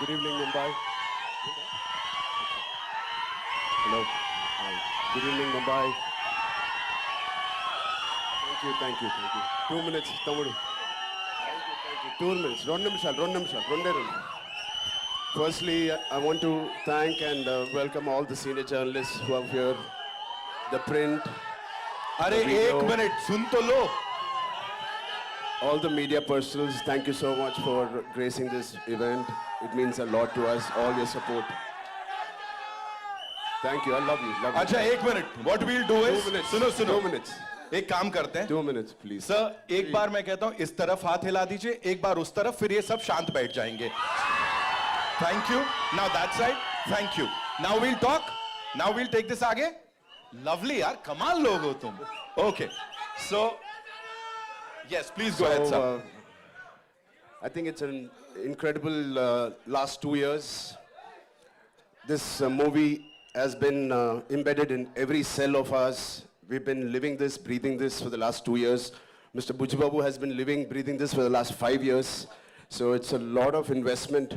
Good evening, Mumbai. Hello. Hi. Good evening, Mumbai. Thank you. 2 minutes, Tamudu. Thank you. 2 minutes. Two నిమిషాలు. Firstly, I want to thank and welcome all the senior journalists who are here, the print, अरे the video, 1 minute सुन तो लो. all the media personals. Thank you so much for gracing this event. It means a lot to us, all your support. Thank you. I love you. अच्छा 1 minute. What we'll do is 2 minutes. सुनो 2 minutes. एक काम करते हैं. 2 minutes, please. Sir एक बार मैं कहता हूं इस तरफ हाथ हिला दीजिए, एक बार उस तरफ, फिर ये सब शांत बैठ जाएंगे. Thank you. Now that side. Thank you. Now we'll talk. Now we'll take this आगे. Lovely यार, कमाल लोग हो तुम. Okay. So yes, please go ahead, sir. I think it's an incredible last 2 years. This movie has been embedded in every cell of us. We've been living this, breathing this for the last 2 years. Mr. Buchibabu has been living, breathing this for the last 5 years. So it's a lot of investment.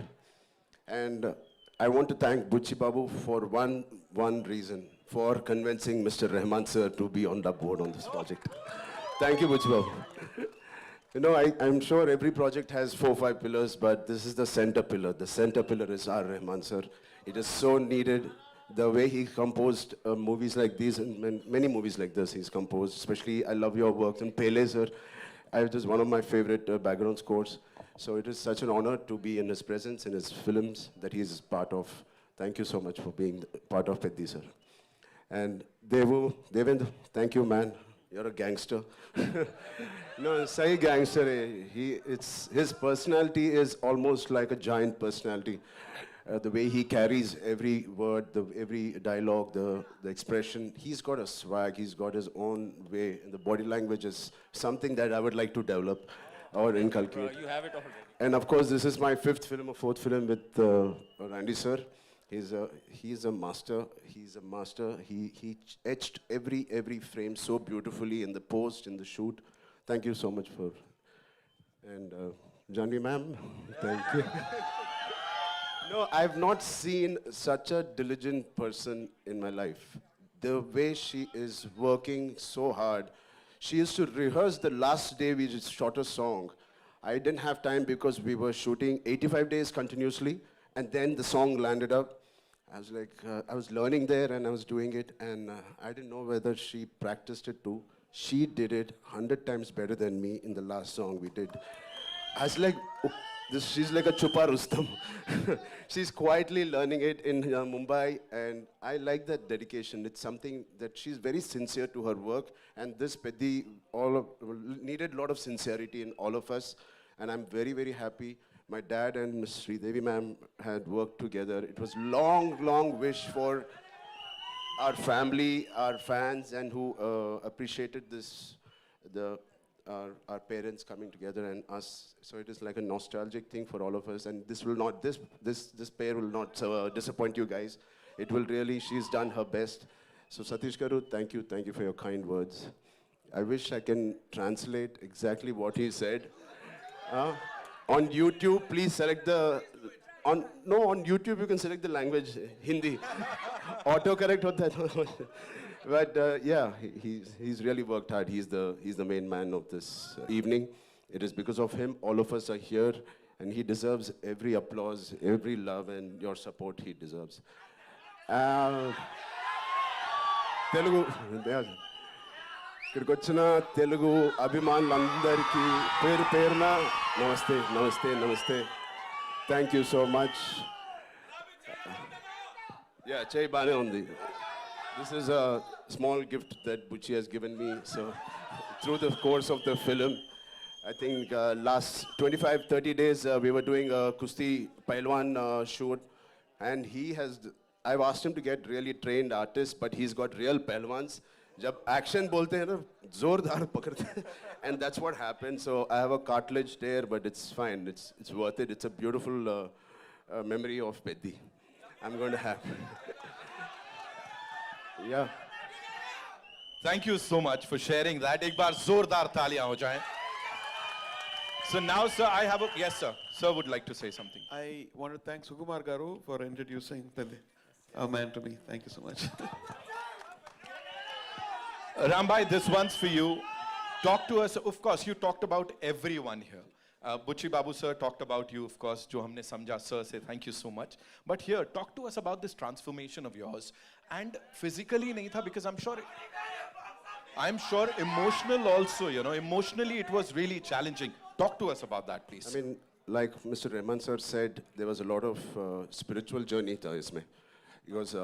And I want to thank Buchibabu for one reason, for convincing Mr. Rahman sir to be on the board on this project. Thank you, Buchibabu. You know, I'm sure every project has 4-5 pillars, but this is the center pillar. The center pillar is R. Rahman sir. It is so needed. The way he composed movies like these, and many movies like this he's composed, especially I love your works. And Pele sir, it is one of my favorite background scores. So it is such an honor to be in his presence, in his films that he's part of. Thank you so much for being part of Peddi sir. And Devendra, thank you, man. You're a gangster. No, say gangster. His personality is almost like a giant personality. The way he carries every word, every dialogue, the expression. He's got a swag. He's got his own way. And the body language is something that I would like to develop or inculcate. You have it already. And of course, this is my 5th film or 4th film with Randy sir. He's a master. He's a master. He etched every frame so beautifully in the post, in the shoot. Thank you so much for. And Janvi ma'am, thank you. No, I've not seen such a diligent person in my life. The way she is working so hard. She used to rehearse the last day we just shot a song. I didn't have time because we were shooting 85 days continuously, and then the song landed up. I was like, I was learning there and I was doing it, and I didn't know whether she practiced it too. She did it 100 times better than me in the last song we did. I was like, oh, she's like a Chupa Rustam. She's quietly learning it in Mumbai, and I like that dedication. It's something that she's very sincere to her work, and this Peddi needed a lot of sincerity in all of us, and I'm very, very happy. My dad and Ms. Sridevi ma'am had worked together. It was long wish for our family, our fans, and who appreciated this, our parents coming together and us. So it is like a nostalgic thing for all of us, and this pair will not disappoint you guys. It will really, she's done her best. So Satish Garu, thank you for your kind words. I wish I can translate exactly what he said. On YouTube, please select on YouTube you can select the language, Hindi. Autocorrect hota hai. But yeah, he's really worked hard. He's the main man of this evening. It is because of him all of us are here, and he deserves every applause, every love, and your support he deserves. Telugu. ఇక్కడికి వచ్చిన తెలుగు అభిమానులందరికీ పేరున నమస్తే. Thank you so much. Yeah, చేయి బానే ఉంది. This is a small gift that Buchi has given me. So through the course of the film, I think last 25-30 days we were doing a Kusti Pailwan shoot, and I've asked him to get really trained artists, but he's got real Pailwans. जब action बोलते हैं ना जोरदार पकड़ते हैं, and that's what happened. So I have a cartilage there, but it's fine. It's worth it. It's a beautiful memory of Peddi. I'm going to have. Yeah. Thank you so much for sharing that. एक बार जोरदार तालियां हो जाएं. So now, sir, I have a yes, sir. Sir would like to say something. I want to thank Sukumar Garu for introducing a man to me. Thank you so much. Rambhai, this one's for you. Talk to us. Of course, you talked about everyone here. Buchi Babu sir talked about you, of course. Jo humne samjha, sir, say thank you so much. But here, talk to us about this transformation of yours. And physically nahi tha, because I'm sure emotional also, you know, emotionally it was really challenging. Talk to us about that, please. I mean, like Mr. Rahman sir said, there was a lot of spiritual journey tha isme. Because